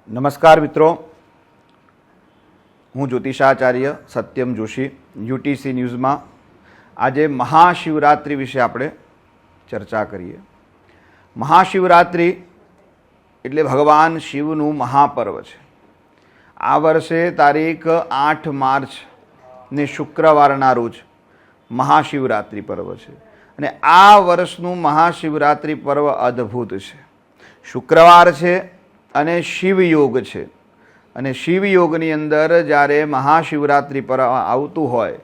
નમસ્કાર મિત્રો, હું જ્યોતિષાચાર્ય સત્યમ જોશી યુટીસી ન્યૂઝમાં આજે મહાશિવરાત્રિ વિશે આપણે ચર્ચા કરીએ. મહાશિવરાત્રિ એટલે ભગવાન શિવનું મહાપર્વ છે. આ વર્ષે તારીખ 8 માર્ચ ને શુક્રવારના રોજ મહાશિવરાત્રિ પર્વ છે અને આ વર્ષનું મહાશિવરાત્રિ પર્વ અદ્ભુત છે. શુક્રવાર છે અને શિવયોગ છે અને શિવયોગની અંદર જ્યારે મહાશિવરાત્રિ પર્વ આવતું હોય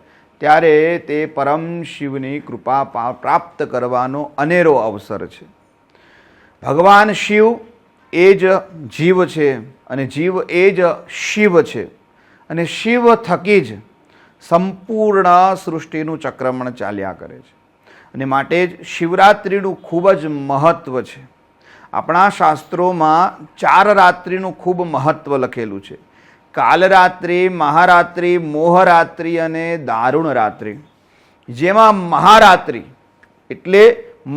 ત્યારે તે પરમ શિવની કૃપા પ્રાપ્ત કરવાનો અનેરો અવસર છે. ભગવાન શિવ એ જ જીવ છે અને જીવ એ જ શિવ છે અને શિવ થકી જ સંપૂર્ણ સૃષ્ટિનું ચક્રમણ ચાલ્યા કરે છે અને માટે જ શિવરાત્રિનું ખૂબ જ મહત્ત્વ છે. આપણા શાસ્ત્રોમાં 4 રાત્રિનું ખૂબ મહત્ત્વ લખેલું છે. કાલરાત્રિ, મહારાત્રિ, મોહરાત્રિ અને દારુણ રાત્રિ. જેમાં મહારાત્રિ એટલે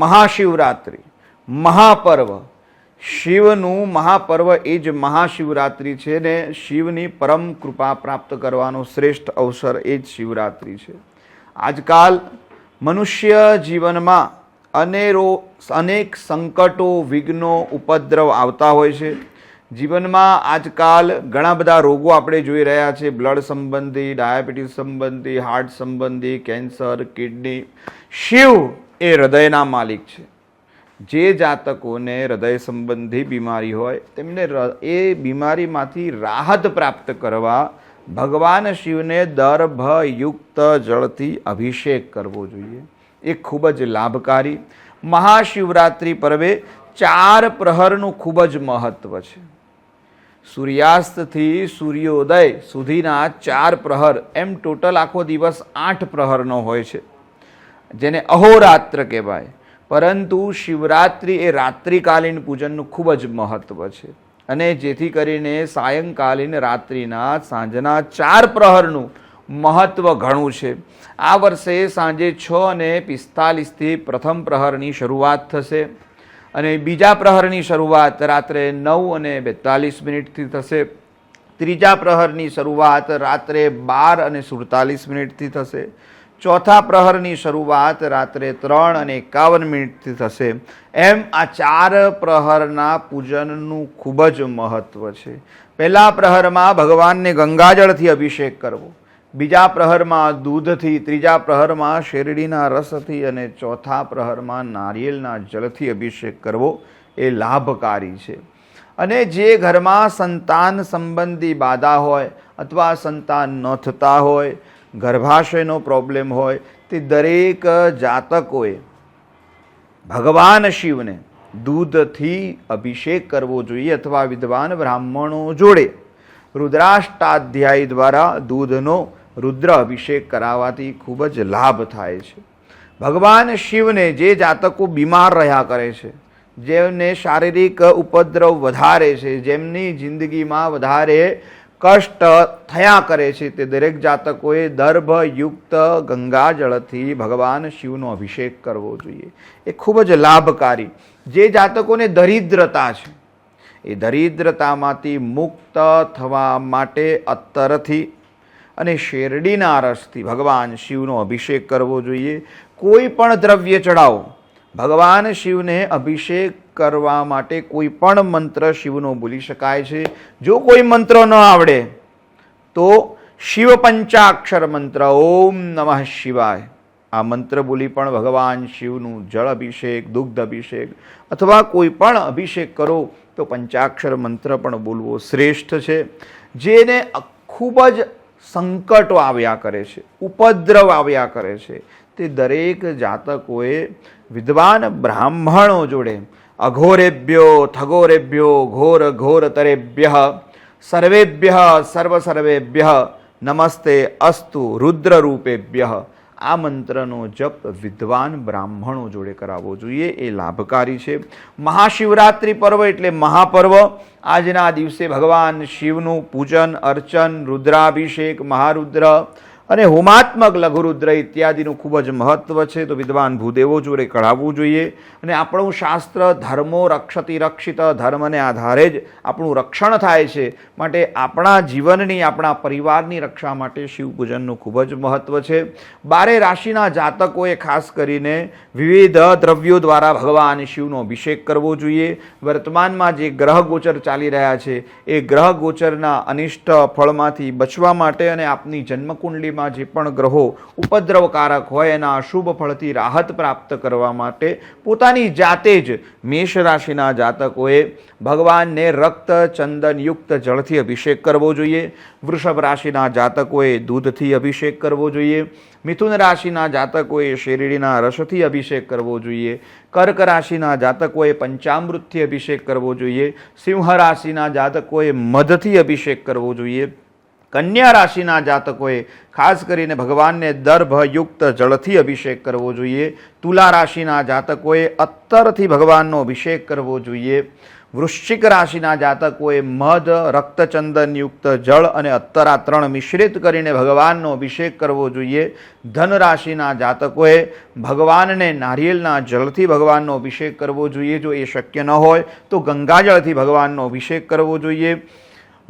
મહાશિવરાત્રિ, મહાપર્વ, શિવનું મહાપર્વ એ જ મહાશિવરાત્રિ છે ને શિવની પરમ કૃપા પ્રાપ્ત કરવાનો શ્રેષ્ઠ અવસર એ જ શિવરાત્રિ છે. આજકાલ મનુષ્ય જીવનમાં અનેક સંકટો, વિઘ્નો, ઉપદ્રવ આવતા હોય છે. જીવનમાં આજકાલ ઘણા બધા રોગો આપણે જોઈ રહ્યા છે. બ્લડ સંબંધી, ડાયાબિટીસ સંબંધી, હાર્ટ સંબંધી, કેન્સર, કિડની. શિવ એ હૃદયના માલિક છે. જે જાતકોને હૃદય સંબંધી બીમારી હોય તેમને એ બીમારીમાંથી રાહત પ્રાપ્ત કરવા ભગવાન શિવને દર્ભયુક્ત જળથી અભિષેક કરવો જોઈએ. એ ખૂબ જ લાભકારી. મહાશિવરાત્રિ પર્વે 4 પ્રહરનું ખૂબ જ મહત્ત્વ છે. સૂર્યાસ્તથી સૂર્યોદય સુધીના 4 પ્રહર, એમ ટોટલ આખો દિવસ 8 પ્રહરનો હોય છે, જેને અહોરાત્ર કહેવાય. પરંતુ શિવરાત્રિ એ રાત્રિકાલીન પૂજનનું ખૂબ જ મહત્ત્વ છે અને જેથી કરીને સાયંકાલીન રાત્રિના સાંજના 4 પ્રહરનું મહત્ત્વ ઘણું છે. આ વર્ષે સાંજે 6:45 પ્રથમ પ્રહરની શરૂઆત થશે અને બીજા પ્રહરની શરૂઆત રાત્રે 9:42 થશે. ત્રીજા પ્રહરની શરૂઆત રાત્રે 12:47 થશે. ચોથા પ્રહરની શરૂઆત રાત્રે 3:51 થશે. એમ આ 4 પ્રહરના પૂજનનું ખૂબ જ મહત્ત્વ છે. પહેલા પ્રહરમાં ભગવાનને ગંગાજળથી અભિષેક કરવો, બીજા પ્રહરમાં દૂધથી, ત્રીજા પ્રહરમાં શેરડીના રસથી અને ચોથા પ્રહરમાં નારિયેળના જળથી અભિષેક કરવો એ લાભકારી છે. અને જે ઘરમાં સંતાન સંબંધી બાધા હોય અથવા સંતાન ન થતા હોય, ગર્ભાશયનો પ્રોબ્લેમ હોય, તે દરેક જાતકોએ ભગવાન શિવને દૂધથી અભિષેક કરવો જોઈએ અથવા વિદ્વાન બ્રાહ્મણો જોડે રુદ્રાષ્ટાધ્યાયી દ્વારા દૂધનો રુદ્ર અભિષેક કરાવવાથી ખૂબ જ લાભ થાય છે. ભગવાન શિવને જે જાતકો બીમાર રહ્યા કરે છે, જેમને શારીરિક ઉપદ્રવ વધારે છે, જેમની જિંદગીમાં વધારે કષ્ટ થયા કરે છે, તે દરેક જાતકોએ દર્ભયુક્ત ગંગાજળથી ભગવાન શિવનો અભિષેક કરવો જોઈએ. એ ખૂબ જ લાભકારી. જે જાતકોને દરિદ્રતા છે, એ દરિદ્રતામાંથી મુક્ત થવા માટે અત્તરથી અને શેરડીના રસથી ભગવાન શિવનો અભિષેક કરવો જોઈએ. કોઈ પણ દ્રવ્ય ચડાવો. ભગવાન શિવને અભિષેક કરવા માટે કોઈ પણ મંત્ર શિવનો બોલી શકાય છે. જો કોઈ મંત્ર ન આવડે તો શિવ પંચાક્ષર મંત્ર ઓમ નમઃ શિવાય, આ મંત્ર બોલી પણ ભગવાન શિવનું જળ અભિષેક, દુગ્ધ અભિષેક અથવા કોઈ પણ અભિષેક કરો તો પંચાક્ષર મંત્ર પણ બોલવો શ્રેષ્ઠ છે. જેને ખૂબ જ સંકટો આવ્યા કરે છે, ઉપદ્રવ આવ્યા કરે છે, તે દરેક જાતકોએ વિદ્વાન બ્રાહ્મણો જોડે અઘોરેભ્યો થગોરેભ્યો ઘોર ઘોરતરેભ્ય સર્વેભ્ય સર્વેભ્ય નમસ્તે અસ્તુ રુદ્રરૂપેભ્ય, આ મંત્રનો જપ વિદ્વાન બ્રાહ્મણો જોડે કરાવવો જોઈએ. એ લાભકારી છે. મહાશિવરાત્રિ પર્વ એટલે મહાપર્વ. આજના દિવસે ભગવાન શિવનું પૂજન અર્ચન, રુદ્રાભિષેક, મહારુદ્ર અને હોમાત્મક લઘુરુદ્ર ઇત્યાદિનું ખૂબ જ મહત્વ છે. તો વિદ્વાન ભૂદેવો જોડે કઢાવવું જોઈએ. અને આપણું શાસ્ત્ર ધર્મો રક્ષતિ રક્ષિત, ધર્મને આધારે જ આપણું રક્ષણ થાય છે. માટે આપણા જીવનની, આપણા પરિવારની રક્ષા માટે શિવ પૂજનનું ખૂબ જ મહત્વ છે. 12 રાશિના જાતકોએ ખાસ કરીને વિવિધ દ્રવ્યો દ્વારા ભગવાન શિવનો અભિષેક કરવો જોઈએ. વર્તમાનમાં જે ગ્રહ ગોચર ચાલી રહ્યા છે એ ગ્રહ ગોચરના અનિષ્ટ ફળમાંથી બચવા માટે અને આપની જન્મકુંડલીમાં જે પણ ગ્રહો ઉપદ્રવકારક હોય એના અશુભ ફળથી રાહત પ્રાપ્ત કરવા માટે પોતાની જાતે જ મેષ રાશિના જાતકોએ ભગવાનને રક્ત ચંદનયુક્ત જળથી અભિષેક કરવો જોઈએ. વૃષભ રાશિના જાતકોએ દૂધથી અભિષેક કરવો જોઈએ. મિથુન રાશિના જાતકોએ શેરડીના રસથી અભિષેક કરવો જોઈએ. કર્ક રાશિના જાતકોએ પંચામૃતથી અભિષેક કરવો જોઈએ. સિંહ રાશિના જાતકોએ મધથી અભિષેક કરવો જોઈએ. કન્યા રાશિના જાતકોએ ખાસ કરીને ભગવાનને દર્ભયુક્ત જળથી અભિષેક કરવો જોઈએ. તુલા રાશિના જાતકોએ અત્તરથી ભગવાનનો અભિષેક કરવો જોઈએ. વૃશ્ચિક રાશિના જાતકોએ મધ, રક્તચંદનયુક્ત જળ અને અત્તર આ 3 મિશ્રિત કરીને ભગવાનનો અભિષેક કરવો જોઈએ. ધન રાશિના જાતકોએ ભગવાનને નારિયેળના જળથી ભગવાનનો અભિષેક કરવો જોઈએ. જો એ શક્ય ન હોય તો ગંગાજળથી ભગવાનનો અભિષેક કરવો જોઈએ.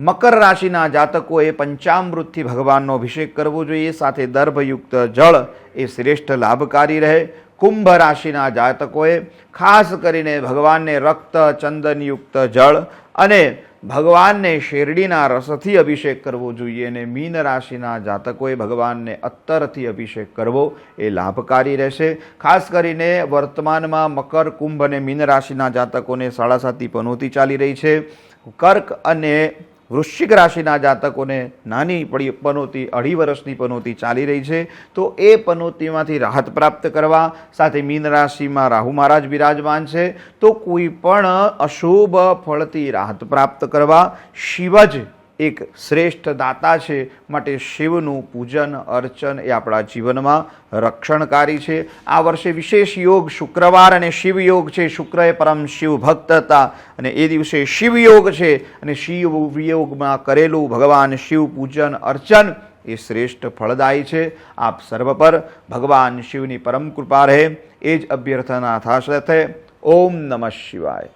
મકર રાશિના જાતકોએ પંચામૃતથી ભગવાનનો અભિષેક કરવો જોઈએ. સાથે દર્ભયુક્ત જળ એ શ્રેષ્ઠ લાભકારી રહે. કુંભ રાશિના જાતકોએ ખાસ કરીને ભગવાનને રક્ત ચંદનયુક્ત જળ અને ભગવાનને શેરડીના રસથી અભિષેક કરવો જોઈએ. અને મીન રાશિના જાતકોએ ભગવાનને અત્તરથી અભિષેક કરવો એ લાભકારી રહેશે. ખાસ કરીને વર્તમાનમાં મકર, કુંભ અને મીન રાશિના જાતકોને 7.5 પનોતી ચાલી રહી છે. કર્ક અને વૃશ્ચિક રાશિના જાતકોને નાની પનોતી 2.5 વર્ષની પનોતી ચાલી રહી છે. તો એ પનોતીમાંથી રાહત પ્રાપ્ત કરવા સાથે મીન રાશિમાં રાહુ મહારાજ બિરાજમાન છે. તો કોઈ પણ અશુભ ફળથી રાહત પ્રાપ્ત કરવા શિવ જ એક શ્રેષ્ઠ દાતા છે. માટે શિવનું પૂજન અર્ચન એ આપણા જીવનમાં રક્ષણકારી છે. આ વર્ષે વિશેષ યોગ શુક્રવાર અને શિવ યોગ છે. શુક્ર એ પરમ શિવ ભક્ત હતા અને એ દિવસે શિવ યોગ છે. અને શિવ યોગમાં કરેલું ભગવાન શિવ પૂજન અર્ચન એ શ્રેષ્ઠ ફળદાયી છે. આપ સર્વ પર ભગવાન શિવની પરમ કૃપા રહે એ જ અભ્યર્થના સાથે ઓમ નમઃ શિવાય.